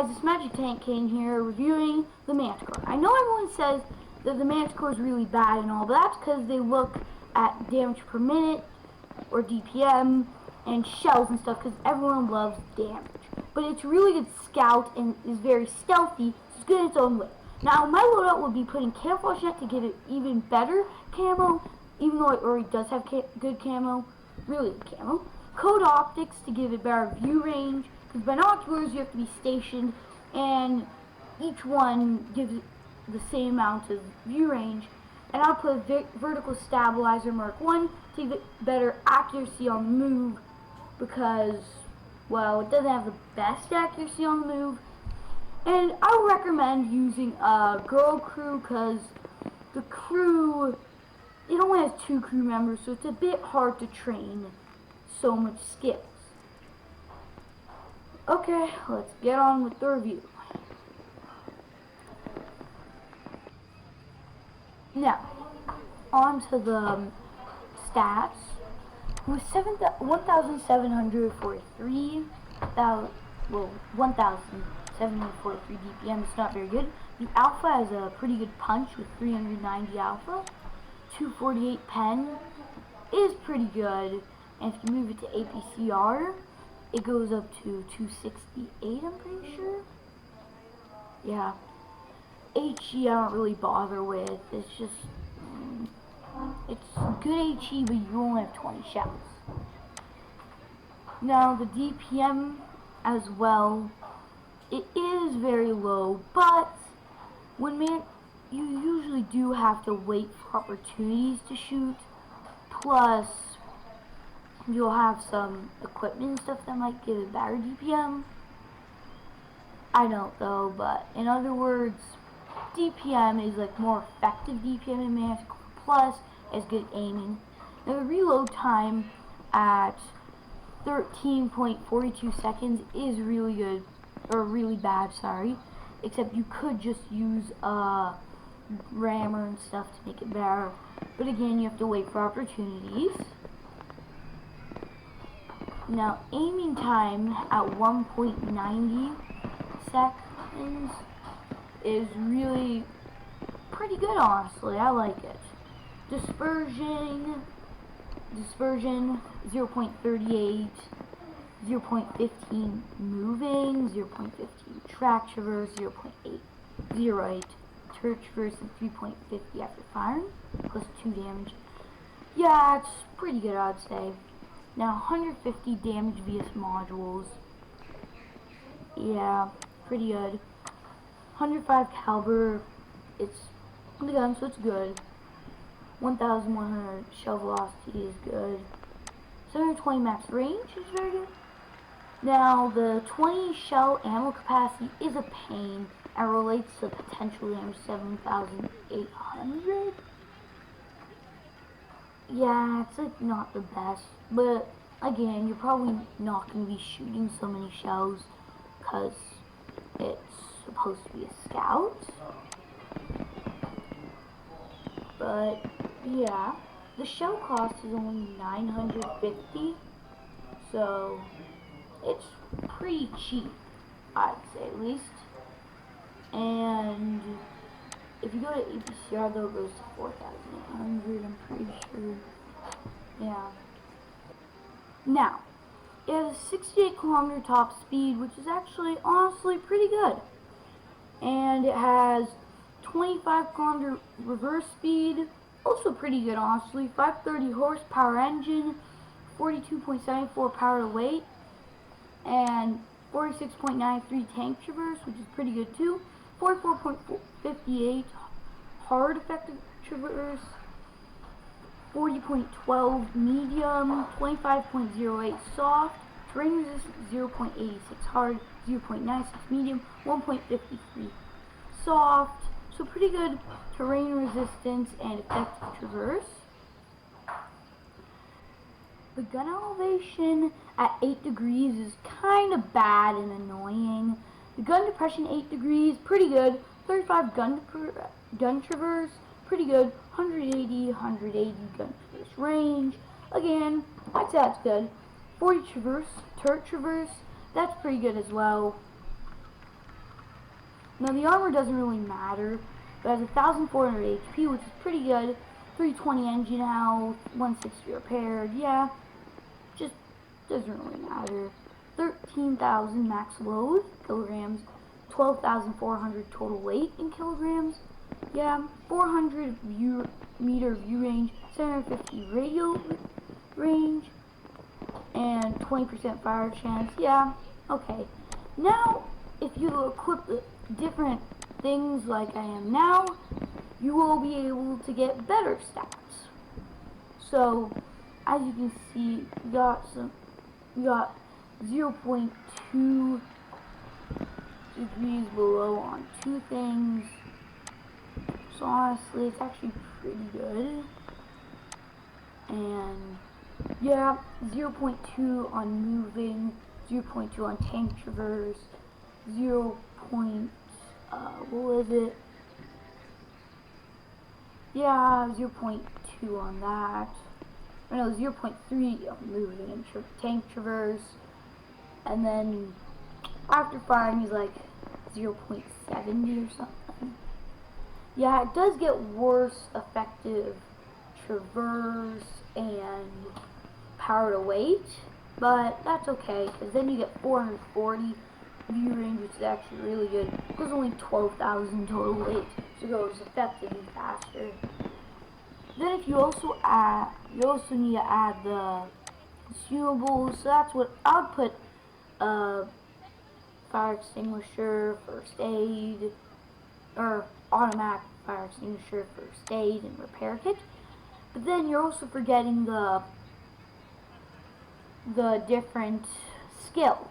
guys, it's Magic Tank King here reviewing the Manticore. I know everyone says that the Manticore is really bad and all, but that's because they look at damage per minute or DPM and shells and stuff because everyone loves damage. But it's really good scout and is very stealthy, so it's good in its own way. Now my loadout would be putting Camouflage Net to give it even better camo, even though it already does have good camo, really good camo. Code Optics to give it better view range, because binoculars you have to be stationed and each one gives the same amount of view range. And I'll put Vertical Stabilizer Mark 1 to give it better accuracy on the move because, well, it doesn't have the best accuracy on the move. And I would recommend using a girl crew because the crew, it only has 2 crew members, so it's a bit hard to train so much skills. Okay, let's get on with the review. Now, on to the stats. With 1,743 DPM, it's not very good. The alpha has a pretty good punch with 390 alpha. 248 pen is pretty good, and if you move it to APCR, it goes up to 268, I'm pretty sure. Yeah. HE I don't really bother with. It's just, it's good HE, but you only have 20 shells. Now the DPM as well, it is very low, but you usually do have to wait for opportunities to shoot. Plus, you'll have some equipment and stuff that might give it better DPM. I don't though, but in other words, DPM is like more effective DPM in Manticore, plus as good aiming. Now the reload time at 13.42 seconds is really good, or really bad, sorry. Except you could just use rammer and stuff to make it better. But again, you have to wait for opportunities. Now aiming time at 1.90 seconds is really pretty good, honestly. I like it. Dispersion 0.38, 0.15 moving, 0.15 track traverse, 0.808 turret traverse, and 3.50 after firing, plus 2 damage. Yeah, it's pretty good, I'd say. Now 150 damage via modules. Yeah, pretty good. 105 caliber, it's the gun, so it's good. 1,100 shell velocity is good. 720 max range is very good. Now the 20 shell ammo capacity is a pain and relates to potential damage 7,800. Yeah, it's like not the best, but again, you're probably not going to be shooting so many shells because it's supposed to be a scout. But yeah, the shell cost is only 950, so it's pretty cheap, I'd say at least. And if you go to APCR though, it goes to 4,800, I'm pretty sure. Yeah. Now, it has a 68 kilometer top speed, which is actually honestly pretty good. And it has 25 kilometer reverse speed, also pretty good honestly. 530 horsepower engine, 42.74 power to weight, and 46.93 tank traverse, which is pretty good too. 44.58 hard effective traverse, 40.12 medium, 25.08 soft, terrain resistance 0.86 hard, 0.96 medium, 1.53 soft. So pretty good terrain resistance and effective traverse. The gun elevation at 8 degrees is kind of bad and annoying. The gun depression 8 degrees, pretty good. 35 gun traverse, pretty good. 180 gun traverse range. Again, I'd say that's good. 40 turret traverse, that's pretty good as well. Now the armor doesn't really matter, but it has 1,400 HP, which is pretty good. 320 engine health, 160 repaired, yeah, just doesn't really matter. 13,000 max load, kilograms, 12,400 total weight in kilograms, yeah, 400 meter view range, 750 radio range, and 20% fire chance, yeah, okay. Now, if you equip the different things like I am now, you will be able to get better stats. So, as you can see, we got 0.2 degrees below on two things. So honestly, it's actually pretty good. And yeah, 0.2 on moving, 0.2 on tank traverse, 0. What was it? Yeah, 0.2 on that. Or no, 0.3 on moving and tank traverse. And then after firing is like 0.70 or something. Yeah, it does get worse effective traverse and power to weight, but that's okay, because then you get 440 view range, which is actually really good. It goes only 12,000 total weight, so it goes effectively faster. Then if you also need to add the consumables, so that's what I would put, fire extinguisher, first aid, or automatic fire extinguisher, first aid, and repair kit. But then you're also forgetting the different skills.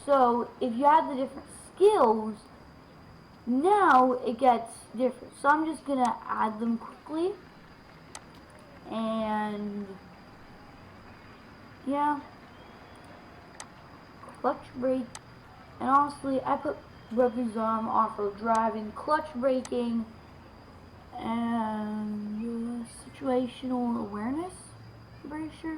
So if you add the different skills, now it gets different. So I'm just gonna add them quickly. And yeah, clutch brake. And honestly, I put brother's arm, off-road driving, clutch braking, and situational awareness, I'm pretty sure.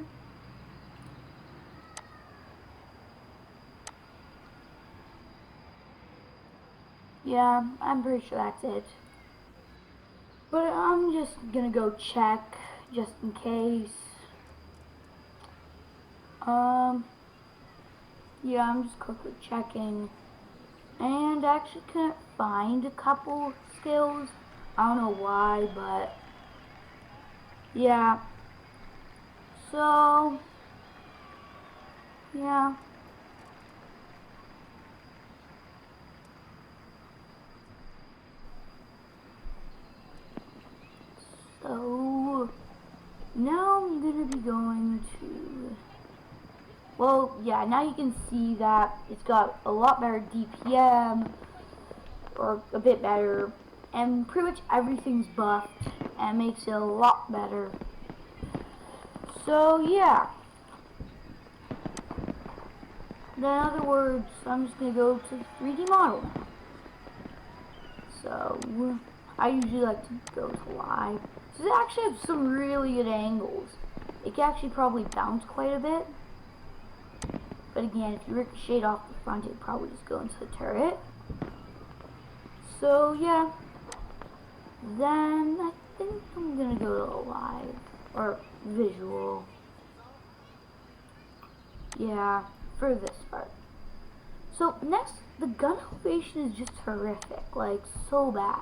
Yeah, I'm pretty sure that's it. But I'm just gonna go check, just in case. Yeah, I'm just quickly checking. And I actually couldn't find a couple skills. I don't know why, but yeah. So, yeah. So, now I'm gonna be going to, well, yeah, now you can see that it's got a lot better DPM, or a bit better, and pretty much everything's buffed, and makes it a lot better. So, yeah. In other words, I'm just going to go to 3D model now. So, I usually like to go to live. So it actually has some really good angles. It can actually probably bounce quite a bit. But again, if you ricochet off the front, it'd probably just go into the turret. So yeah. Then I think I'm going to go to live. Or visual. Yeah, for this part. So next, the gun elevation is just horrific, like so bad.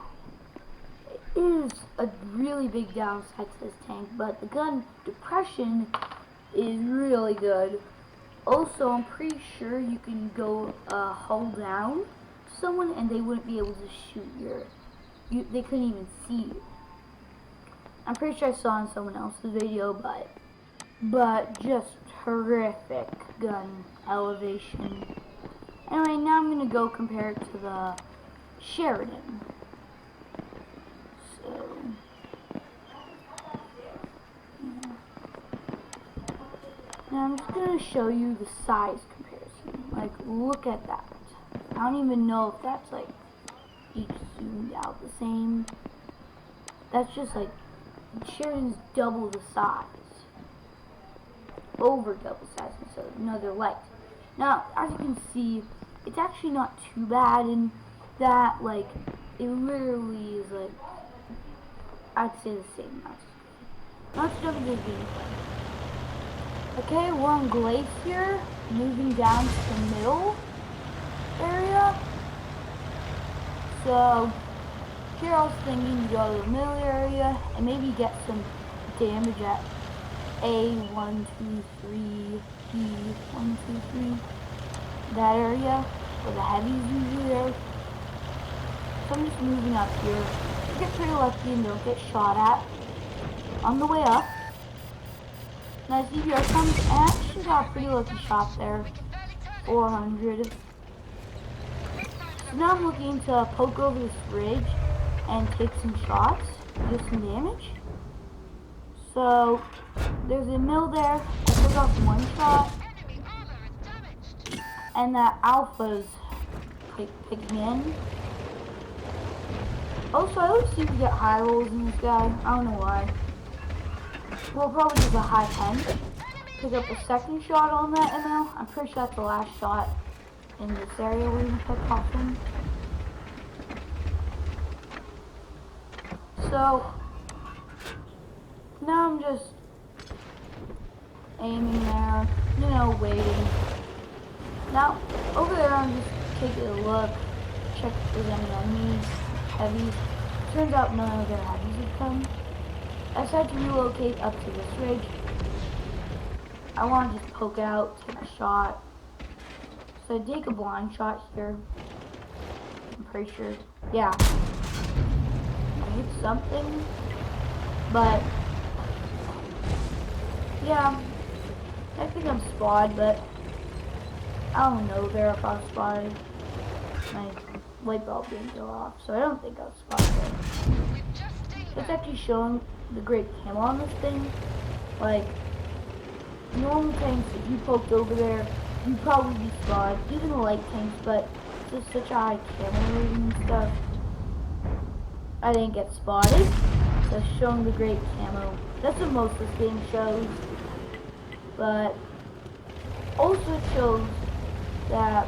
It is a really big downside to this tank, but the gun depression is really good. Also, I'm pretty sure you can go hold down to someone and they wouldn't be able to shoot they couldn't even see you. I'm pretty sure I saw in someone else's video, but just horrific gun elevation. Anyway, now I'm going to go compare it to the Sheridan. So, yeah. Now I'm just going to show you the size comparison. Like, look at that. I don't even know if that's like each zoomed out the same. That's just like, Sheridan's double the size. Over double size, so no, they're light. Now, as you can see, it's actually not too bad, and that, like, it literally is like, I'd say the same amount. Let's jump into the gameplay. Okay, we're on Glacier, moving down to the middle area. So here I was thinking to go to the middle area and maybe get some damage at A1, 2, 3, B1, 2, 3. That area where the heavies usually are. So I'm just moving up here. I get pretty lucky and don't get shot at. On the way up, nice EBR comes, and I actually got a pretty lucky shot there. 400. So now I'm looking to poke over this ridge and take some shots, get some damage. So there's a mill there. I took off one shot, and that alpha's picking in. Also, I always seem to get high rolls in this guy. I don't know why. Well, probably just a high 10. Pick up a second shot on that ML. I'm pretty sure that's the last shot in this area we're gonna pick off him. So now I'm just aiming there, you know, waiting. Now over there I'm just taking a look, check if there's any enemies, heavies. Turns out none of their heavies have come. I decided to relocate up to this ridge. I want to just poke out, take a shot. So I take a blind shot here. I'm pretty sure. Yeah. I hit something. But yeah. I think I'm spotted, but I don't know there if I was spotted. My light bulb didn't go off, so I don't think I was spotted. It's actually showing the great camo on this thing. Like, normal tanks, if you poked over there, you'd probably be spotted. Even the light tanks, but it's just such a high camo rating and stuff. I didn't get spotted. So it's showing the great camo. That's what most of this game shows. But also it shows that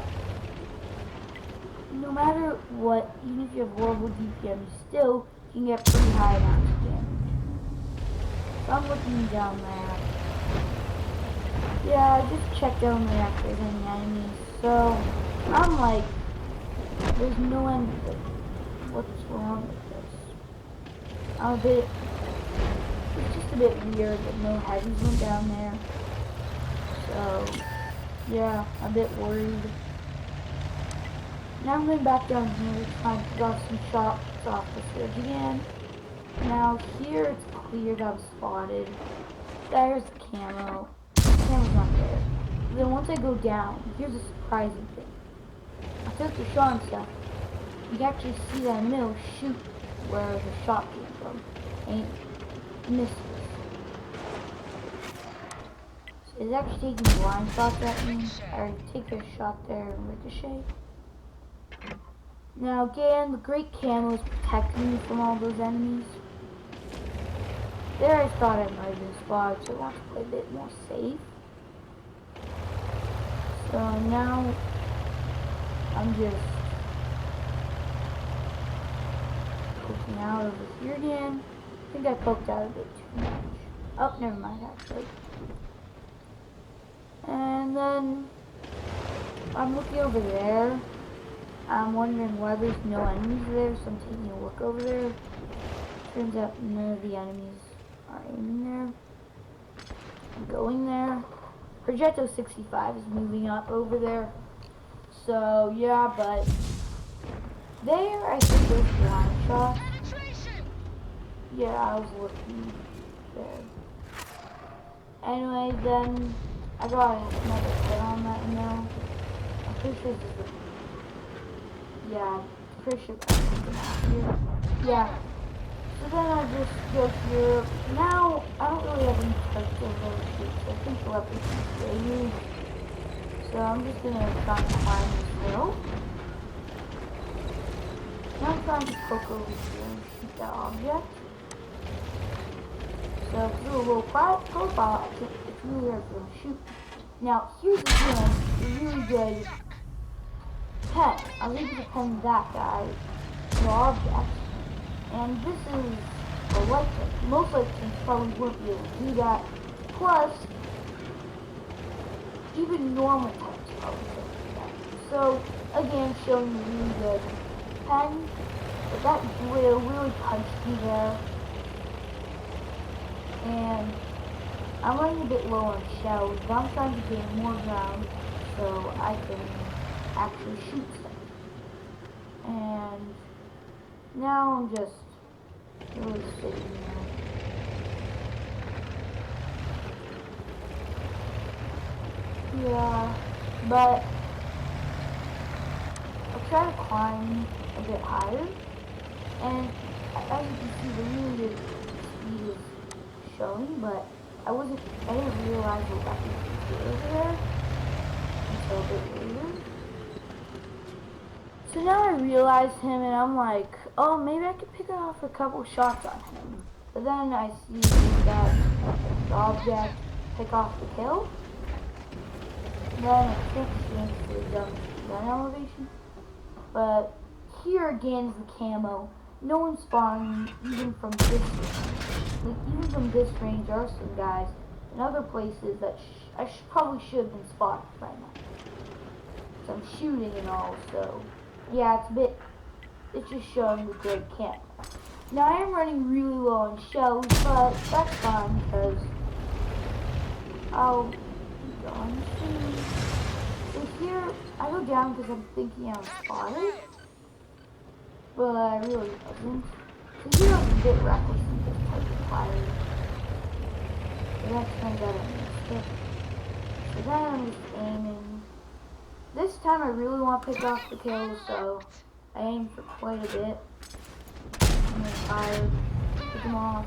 no matter what, even if you have horrible DPM, you still can get pretty high amounts of damage. So I'm looking down there. Yeah, I just checked down there if there's any enemies. So I'm like, there's no enemy. What's wrong with this? It's just a bit weird that no heavies went down there. So yeah, a bit worried. Now I'm going back down here, trying to drop some shots off this ridge again. Now here it's clear that I'm spotted. There's the camo. The camo's not there. Then once I go down, here's a surprising thing. I took the shot and stuff. You can actually see that mill shoot where the shot came from. And it misses. So it's actually taking blind shots at me. I take a shot there and ricochet. Now again, the great camo is protecting me from all those enemies. There I thought I might have been spotted, so I want to play a bit more safe. So now I'm just poking out over here again. I think I poked out a bit too much. Oh, never mind actually. And then I'm looking over there. I'm wondering why there's no enemies there, so I'm taking a look over there. Turns out none of the enemies are aiming there. I'm going there. Projecto 65 is moving up over there. So yeah, but there I think there's blind shot. Yeah, I was looking there. Anyway, then I got another hit on that now. I'm pretty sure this is the... Yeah, pretty sure that's here. Yeah. So then I just go here. Now, I don't really have any perspective of the shoot, so I think the weapons can stay here. So I'm just gonna try to climb this hill. Now I'm trying to poke over here and shoot that object. So to do a little profile, it's really hard to shoot. Now, here's the thing, it's really good pen. I was able to pen that guy to object. And this is a light tank. Most light tanks probably wouldn't be able to do that. Plus, even normal tanks probably couldn't do that. So, again, showing me really good pen. But that drill really punched me there. And I'm running a bit low on shells, but I'm trying to gain more ground so I can actually shoot stuff. And now I'm just really sitting there. Yeah, but I'll try to climb a bit higher, and as you can see, the really good speed is showing, but I didn't realize what that was over there until a bit later. So now I realize him, and I'm like, oh, maybe I could pick off a couple shots on him. But then I see that the object pick off the kill. Then I can't change to the gun elevation. But here again is the camo. No one's spawning even from this range. Like, even from this range, there are some guys in other places that I probably should have been spotted right now. So I'm shooting and all, so yeah, it's just showing the great camera. Now I am running really low on shells, but that's fine because I'll keep going soon. So here, I go down because I'm thinking I'm spotted, but I really wasn't. So here I was a bit reckless and just target fired. But that turns out I missed it. So then I'm just aiming. This time I really want to pick off the kills, so I aim for quite a bit. And then fire, pick them off.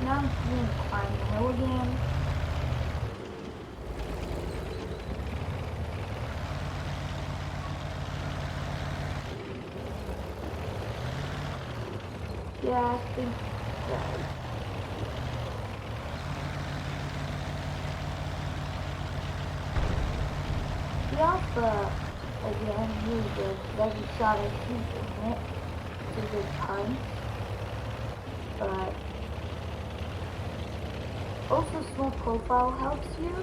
Now I'm going to climb the hill again. Yeah, I think that. The alpha, again, really good. Every shot I shoot in it, it's a good punch. But also small profile helps you.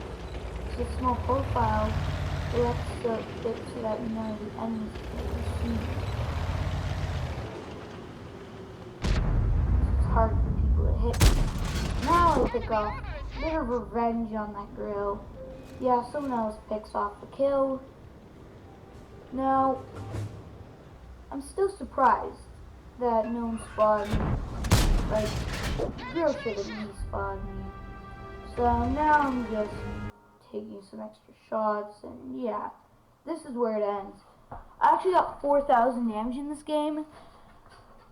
So small profile lets it get so that none of the enemies can see. It's hard for people to hit me. Now I pick off a bit of revenge on that grill. Yeah, someone else picks off the kill. Now, I'm still surprised that no one spawned me. Like, Grill should have respawned me. So now I'm just taking some extra shots, and yeah, this is where it ends. I actually got 4,000 damage in this game,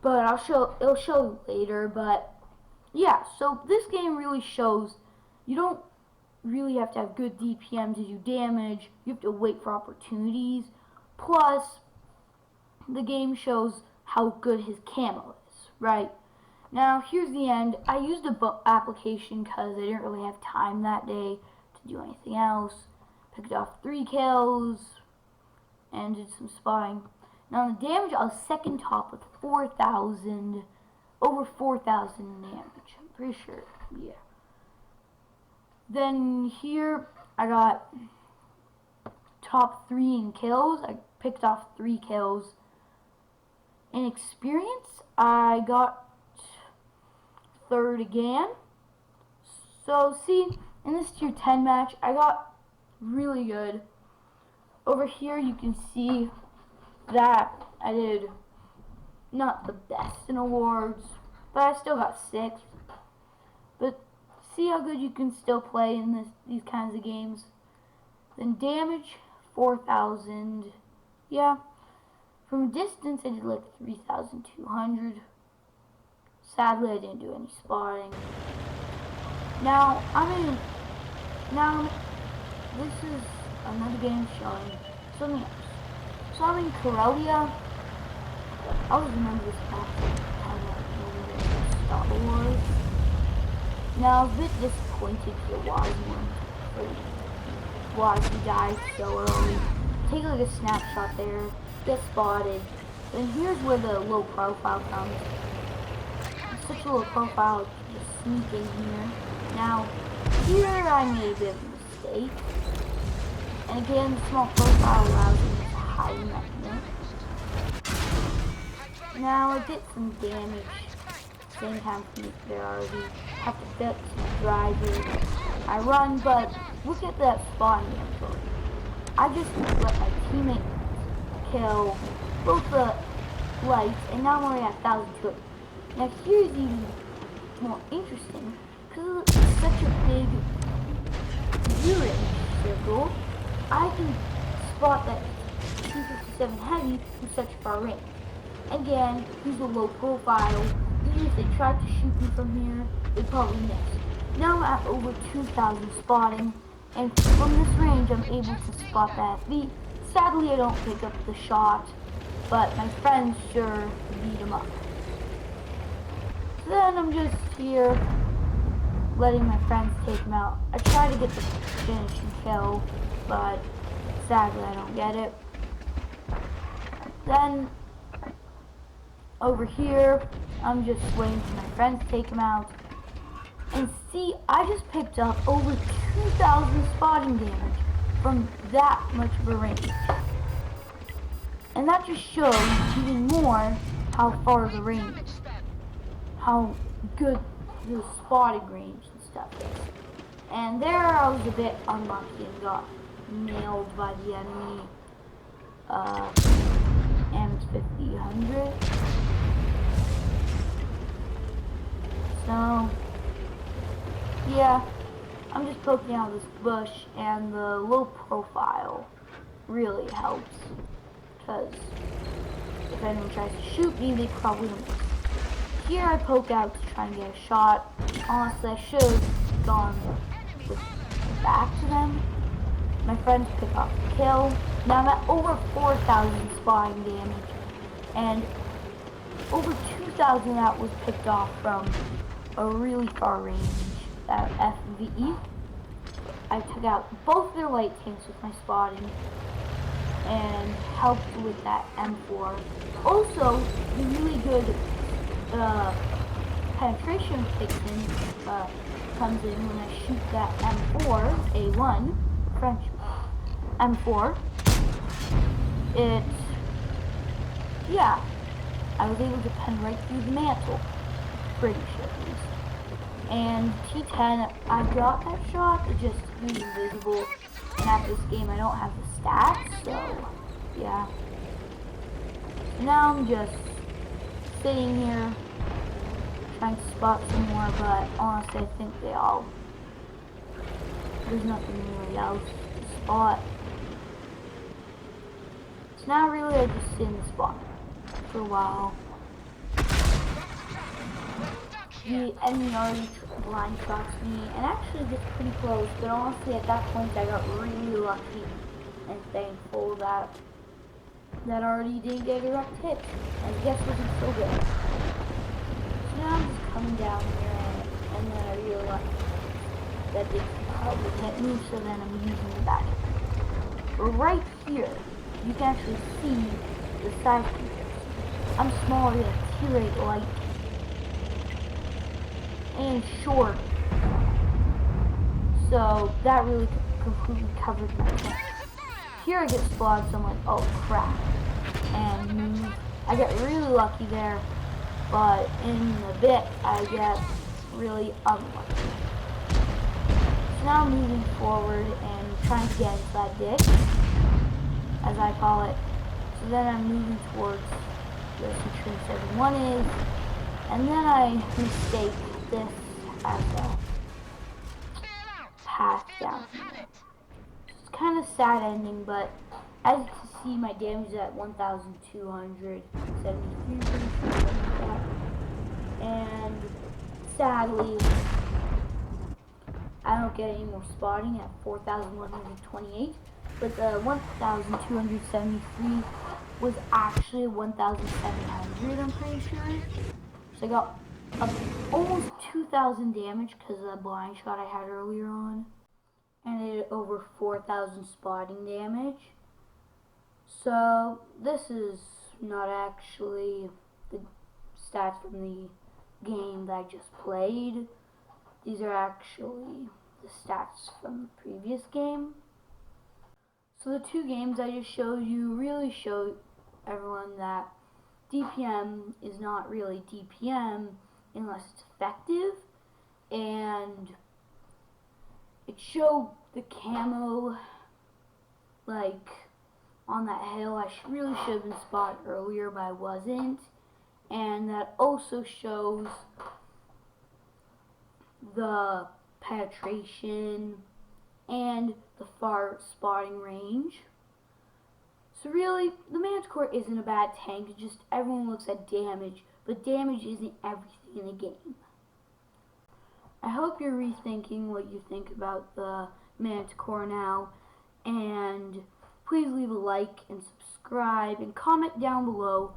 but it'll show later. But yeah, so this game really shows you don't really have to have good DPM to do damage. You have to wait for opportunities. Plus, the game shows how good his camo is, right? Now, here's the end. I used a application because I didn't really have time that day to do anything else. Picked off 3 kills and did some spotting. Now, on the damage, I was second top with 4,000, over 4,000 damage. I'm pretty sure, yeah. Then here, I got top 3 in kills. I picked off 3 kills. In experience, I got 3rd again. So see, in this tier 10 match, I got really good. Over here, you can see that I did not the best in awards, but I still got 6th. But see how good you can still play in these kinds of games. Then damage, 4,000. Yeah. From distance, I did like 3,200. Sadly, I didn't do any spotting. Now, this is another game showing something else. So I'm in Corellia. I always remember this map kind of Star Wars. Now, I was a bit disappointed for the Wise one. Wise, he died so early. take like a snapshot there, get spotted. Then here's where the low profile comes. It's such a low profile to just sneak in here. Now, here I made a bit of a mistake. And again, the small profile allows me to hide in that net. Now I did some damage. Same time there already. Have to fix my driver. I run, but look at that spawning info. I just let my teammate kill both the lights, and now I'm already at 1,200. Now here's even more interesting, because it's such a big view range circle, I can spot that T-57 Heavy from such far range. Again, he's a low profile. Even if they tried to shoot me from here, they'd probably miss. Now I'm at over 2,000 spotting, and from this range I'm able to spot that FV. Sadly, I don't pick up the shot, but my friends sure beat him up. So then I'm just here, letting my friends take him out. I try to get the finishing kill, but sadly I don't get it. Then over here, I'm just waiting for my friends to take him out. And see, I just picked up over 2,000 spotting damage from that much of a range. And that just shows even more how far the range is. How good the spotting range and stuff is. And there I was a bit unlucky and got nailed by the enemy. M5000. So, yeah, I'm just poking out this bush, and the low profile really helps, because if anyone tries to shoot me, they probably don't miss. Here I poke out to try and get a shot. Honestly, I should have gone with back to them. My friends pick off the kill. Now I'm at over 4,000 spotting damage, and over 2,000 that was picked off from a really far range, that FVE. I took out both their light tanks with my spotting and helped with that M4. Also, the really good penetration comes in when I shoot that M4, A1, French M4. Yeah, I was able to pen right through the mantle. Pretty sure at least. And T10, I got that shot, it just was invisible. And after this game, I don't have the stats, so yeah. So now I'm just sitting here trying to spot some more, but honestly, I think there's nothing really else to spot. So now really I just sit in the spot for a while. The enemy already blind shots me, and actually gets pretty close, but honestly at that point I got really lucky and thankful that already didn't get a direct hit, and the guess wasn't so good. So now I'm just coming down here, and then I realized that they probably hit me, so then I'm using the back. But right here, you can actually see the size comparison. I'm smaller than a tier 8 light and short, so that really completely covered my tank. Here I get spotted, so I'm like, oh crap, and move. I get really lucky there, but in a bit I get really unlucky. So now I'm moving forward and trying to get inside ditch, as I call it. So then I'm moving towards where Centurion 71 is, and then I mistake this as a path down here. It's kind of sad ending, but as you can see, my damage is at 1,273, and sadly, I don't get any more spotting at 4,128, but the 1,273 was actually 1,700, I'm pretty sure. So I got almost 2,000 damage because of the blind shot I had earlier on, and I did over 4,000 spotting damage. So this is not actually the stats from the game that I just played. These are actually the stats from the previous game. So the two games I just showed you really show everyone that DPM is not really DPM unless it's effective, and it showed the camo like on that hill. I really should have been spotted earlier, but I wasn't. And that also shows the penetration and the far spotting range. So really, the Manticore isn't a bad tank, it's just everyone looks at damage, but damage isn't everything in the game. I hope you're rethinking what you think about the Manticore now, and please leave a like and subscribe and comment down below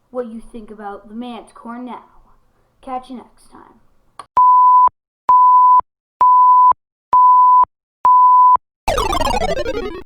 what you think about the Manticore now. Catch you next time.